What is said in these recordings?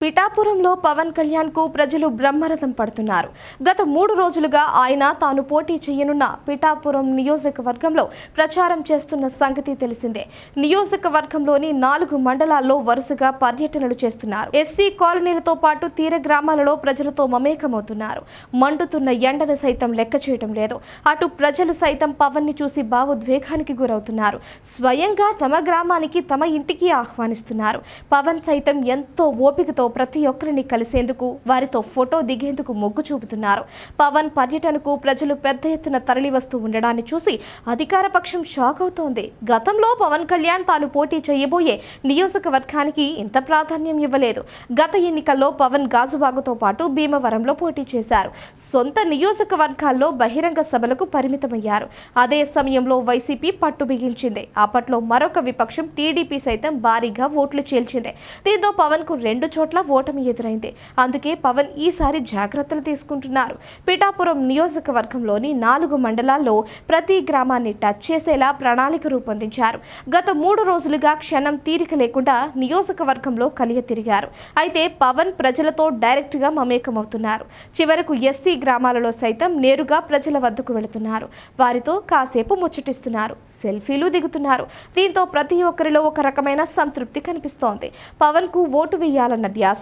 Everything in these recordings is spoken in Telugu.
పిఠాపురంలో పవన్ కళ్యాణ్ కు ప్రజలు బ్రహ్మరథం పడుతున్నారు. గత 3 రోజులుగా ఆయన తాను పోటీ చేయనున్న పిఠాపురం నియోజకవర్గంలో ప్రచారం చేస్తున్న సంగతి తెలిసిందే. నియోజకవర్గంలోని 4 మండలాల్లో వరుసగా పర్యటనలు చేస్తున్నారు. ఎస్సీ కాలనీలతో పాటు తీర గ్రామాలలో ప్రజలతో మమేకమవుతున్నారు. మండుతున్న ఎండను సైతం లెక్క చేయడం లేదు. అటు ప్రజలు సైతం పవన్ ని చూసి భావోద్వేగానికి గురవుతున్నారు. స్వయంగా తమ గ్రామానికి, తమ ఇంటికి ఆహ్వానిస్తున్నారు. పవన్ సైతం ఎంతో ఓపికతో ప్రతి ఒక్కరిని కలిసేందుకు, వారితో ఫోటో దిగేందుకు మొగ్గు చూపుతున్నారు. పవన్ పర్యటనకు ప్రజలు పెద్ద ఎత్తున తరలి వస్తూ ఉండడాన్ని చూసి అధికార పక్షం షాక్ అవుతోంది. గతంలో పవన్ కళ్యాణ్ తాను పోటీ చేయబోయే నియోజకవర్గానికి ఇంత ప్రాధాన్యం ఇవ్వలేదు. గత ఎన్నికల్లో పవన్ గాజువాకతో పాటు భీమవరంలో పోటీ చేశారు. సొంత నియోజకవర్గాల్లో బహిరంగ సభలకు పరిమితమయ్యారు. అదే సమయంలో వైసీపీ పట్టు బిగించింది. అప్పట్లో మరొక విపక్షం టీడీపీ సైతం భారీగా ఓట్లు చీల్చింది. దీంతో పవన్ కు 2 చోట్ల ఓటమి ఎదురైంది. అందుకే పవన్ ఈసారి జాగ్రత్తలు తీసుకుంటున్నారు. పిఠాపురం నియోజకవర్గంలోని 4 మండలాల్లో ప్రతి గ్రామాన్ని టచ్ చేసేలా ప్రణాళిక రూపొందించారు. గత 3 రోజులుగా క్షణం తీరిక లేకుండా నియోజకవర్గంలో కలియ తిరిగారు. అయితే పవన్ ప్రజలతో డైరెక్ట్ గా మమేకమవుతున్నారు. చివరకు ఎస్సీ గ్రామాలలో సైతం నేరుగా ప్రజల వద్దకు వెళుతున్నారు. వారితో కాసేపు ముచ్చటిస్తున్నారు, సెల్ఫీలు దిగుతున్నారు. దీంతో ప్రతి ఒక్కరిలో ఒక రకమైన సంతృప్తి కనిపిస్తోంది. పవన్ కు ఓటు వేయాలన్న ధ్యాస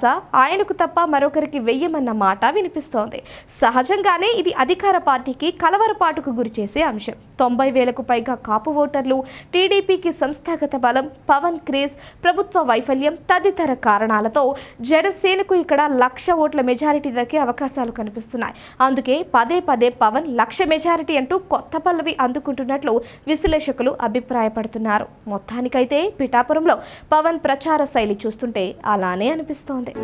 ఆయనకు తప్ప మరొకరికి వెయ్యమన్న మాట వినిపిస్తోంది. సహజంగానే ఇది అధికార పార్టీకి కలవరపాటుకు గురిచేసే అంశం. 90,000కు పైగా కాపు ఓటర్లు, టీడీపీకి సంస్థాగత బలం, పవన్ క్రేజ్, ప్రభుత్వ వైఫల్యం తదితర కారణాలతో జనసేనకు ఇక్కడ 1,00,000 ఓట్ల మెజారిటీ దక్కే అవకాశాలు కనిపిస్తున్నాయి. అందుకే పదే పదే పవన్ 1,00,000 మెజారిటీ అంటూ కొత్త పల్లవి అందుకుంటున్నట్లు విశ్లేషకులు అభిప్రాయపడుతున్నారు. మొత్తానికైతే పిఠాపురంలో పవన్ ప్రచార శైలి చూస్తుంటే అలానే అనిపిస్తోంది.